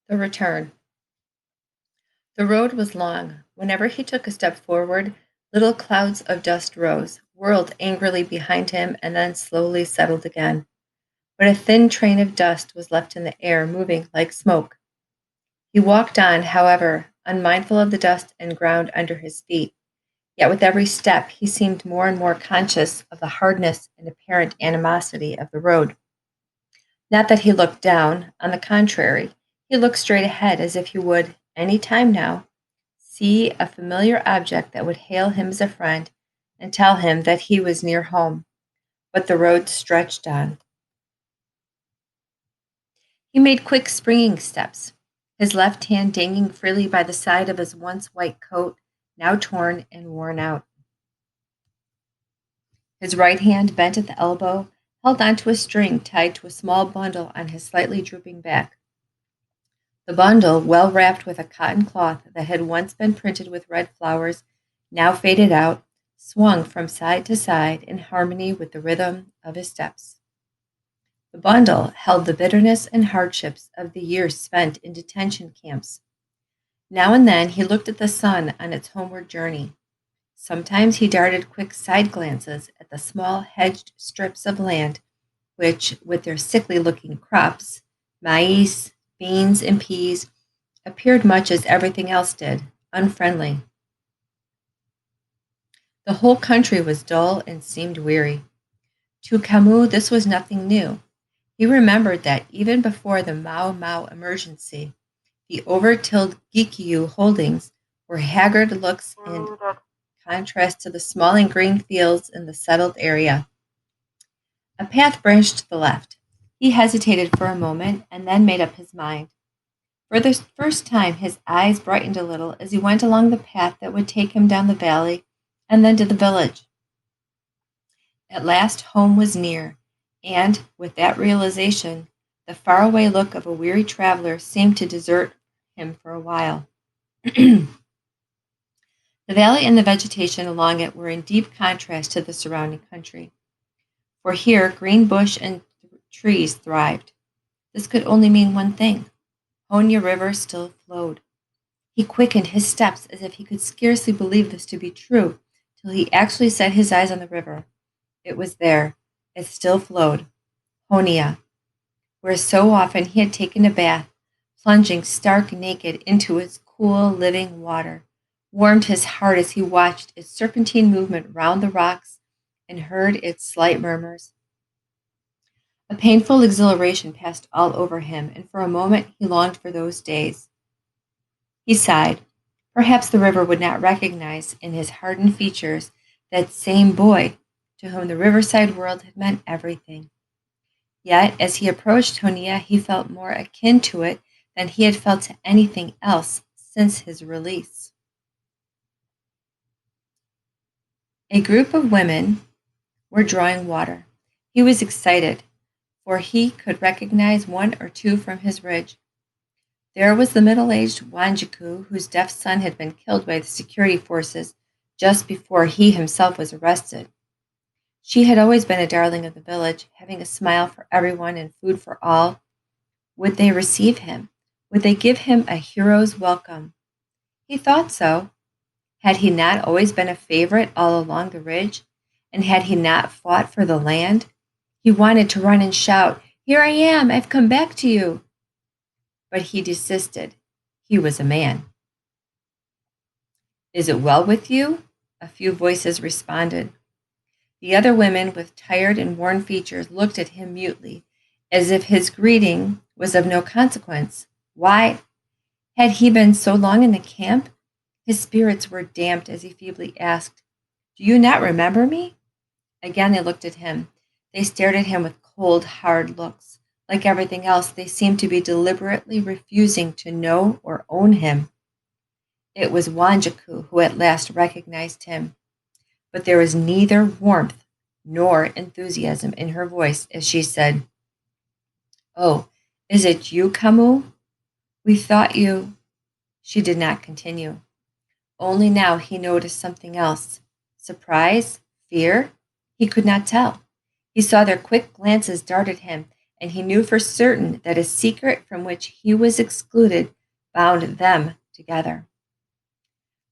The return. The road was long. Whenever he took a step forward, little clouds of dust rose, whirled angrily behind him, and then slowly settled again. But a thin train of dust was left in the air, moving like smoke. He walked on, however, unmindful of the dust and ground under his feet. Yet with every step, he seemed more and more conscious of the hardness and apparent animosity of the road. Not that he looked down, on the contrary, he looked straight ahead as if he would, any time now, see a familiar object that would hail him as a friend and tell him that he was near home. But the road stretched on. He made quick springing steps, his left hand dangling freely by the side of his once white coat, now torn and worn out. His right hand, bent at the elbow, held onto a string tied to a small bundle on his slightly drooping back. The bundle, well wrapped with a cotton cloth that had once been printed with red flowers, now faded out, swung from side to side in harmony with the rhythm of his steps. The bundle held the bitterness and hardships of the years spent in detention camps. Now and then he looked at the sun on its homeward journey. Sometimes he darted quick side glances at the small hedged strips of land which, with their sickly looking crops, maize, beans, and peas, appeared much as everything else did, unfriendly. The whole country was dull and seemed weary. To Camus, this was nothing new. He remembered that even before the Mau Mau emergency, the over-tilled Gikiu holdings were haggard looks in contrast to the small and green fields in the settled area. A path branched to the left. He hesitated for a moment and then made up his mind. For the first time, his eyes brightened a little as he went along the path that would take him down the valley and then to the village. At last, home was near, and with that realization, the faraway look of a weary traveler seemed to desert him for a while. The valley and the vegetation along it were in deep contrast to the surrounding country. For here, green bush and trees thrived. This could only mean one thing. Honya River still flowed. He quickened his steps as if he could scarcely believe this to be true till he actually set his eyes on the river. It was there. It still flowed. Honya, where so often he had taken a bath, plunging stark naked into its cool, living water, warmed his heart as he watched its serpentine movement round the rocks and heard its slight murmurs. A painful exhilaration passed all over him, and for a moment he longed for those days. He sighed. Perhaps the river would not recognize in his hardened features that same boy to whom the riverside world had meant everything. Yet, as he approached Honia, he felt more akin to it than he had felt to anything else since his release. A group of women were drawing water. He was excited, for he could recognize one or two from his ridge. There was the middle-aged Wanjiku, whose deaf son had been killed by the security forces just before he himself was arrested. She had always been a darling of the village, having a smile for everyone and food for all. Would they receive him? Would they give him a hero's welcome? He thought so. Had he not always been a favorite all along the ridge? And had he not fought for the land? He wanted to run and shout, "Here I am, I've come back to you." But he desisted. He was a man. "Is it well with you?" A few voices responded. The other women, with tired and worn features, looked at him mutely, as if his greeting was of no consequence. Why had he been so long in the camp? His spirits were damped as he feebly asked, "Do you not remember me?" Again they looked at him. They stared at him with cold, hard looks. Like everything else, they seemed to be deliberately refusing to know or own him. It was Wanjiku who at last recognized him, but there was neither warmth nor enthusiasm in her voice as she said, "Oh, is it you, Camus? We thought you—" She did not continue. Only now he noticed something else. Surprise? Fear? He could not tell. He saw their quick glances dart at him, and he knew for certain that a secret from which he was excluded bound them together.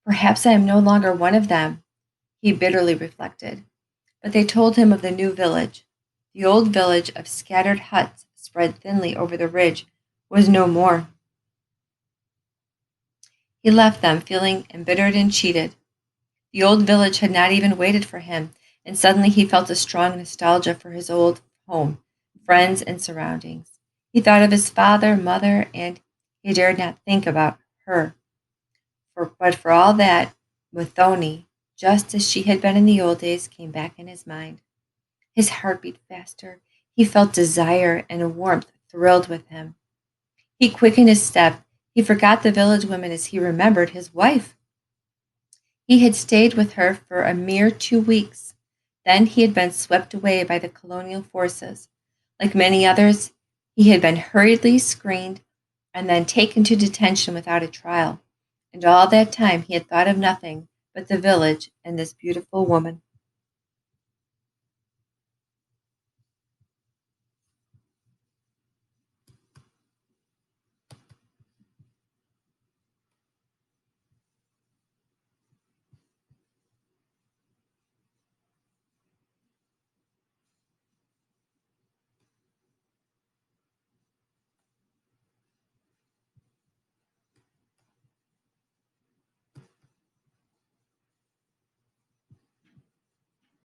Perhaps I am no longer one of them, he bitterly reflected. But they told him of the new village. The old village of scattered huts spread thinly over the ridge was no more. He left them, feeling embittered and cheated. The old village had not even waited for him, and suddenly he felt a strong nostalgia for his old home, friends, and surroundings. He thought of his father, mother, and he dared not think about her. But for all that, Muthoni, just as she had been in the old days, came back in his mind. His heart beat faster. He felt desire and a warmth thrilled with him. He quickened his step. He forgot the village women as he remembered his wife. He had stayed with her for a mere 2 weeks. Then he had been swept away by the colonial forces. Like many others, he had been hurriedly screened and then taken to detention without a trial. And all that time he had thought of nothing but the village and this beautiful woman.